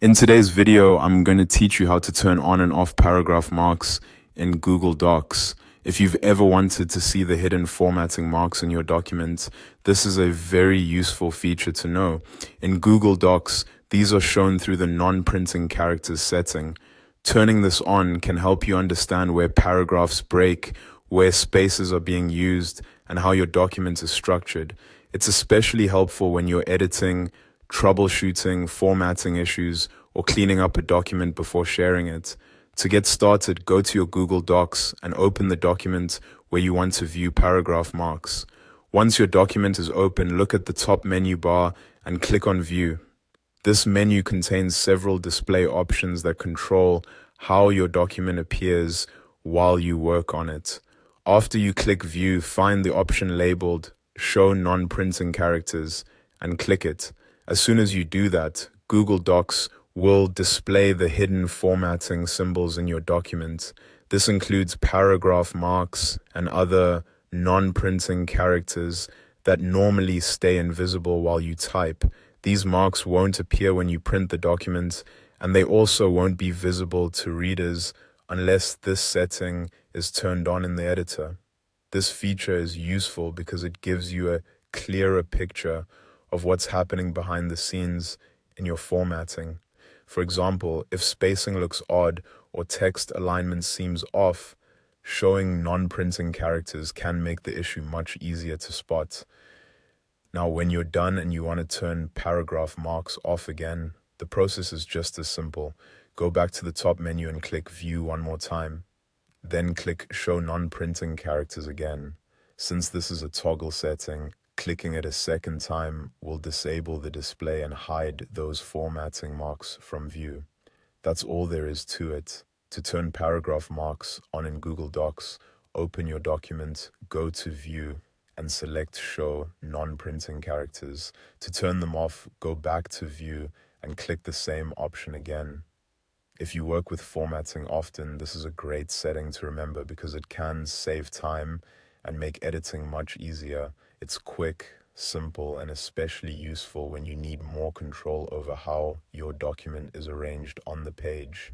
In today's video, I'm going to teach you how to turn on and off paragraph marks in Google Docs. If you've ever wanted to see the hidden formatting marks in your document, this is a very useful feature to know. In Google Docs, these are shown through the non-printing characters setting. Turning this on can help you understand where paragraphs break, where spaces are being used, and how your document is structured. It's especially helpful when you're editing, troubleshooting, formatting issues, or cleaning up a document before sharing it. To get started, go to your Google Docs and open the document where you want to view paragraph marks. Once your document is open, look at the top menu bar and click on View. This menu contains several display options that control how your document appears while you work on it. After you click View, find the option labeled Show Non-Printing Characters and click it. As soon as you do that, Google Docs will display the hidden formatting symbols in your document. This includes paragraph marks and other non-printing characters that normally stay invisible while you type. These marks won't appear when you print the document, and they also won't be visible to readers unless this setting is turned on in the editor. This feature is useful because it gives you a clearer picture of what's happening behind the scenes in your formatting. For example, if spacing looks odd or text alignment seems off, showing non-printing characters can make the issue much easier to spot. Now, when you're done and you want to turn paragraph marks off again, the process is just as simple. Go back to the top menu and click View one more time. Then click Show Non-Printing Characters again. Since this is a toggle setting, clicking it a second time will disable the display and hide those formatting marks from view. That's all there is to it. To turn paragraph marks on in Google Docs, open your document, go to View, and select Show Non-Printing Characters. To turn them off, go back to View and click the same option again. If you work with formatting often, this is a great setting to remember because it can save time and make editing much easier. It's quick, simple, and especially useful when you need more control over how your document is arranged on the page.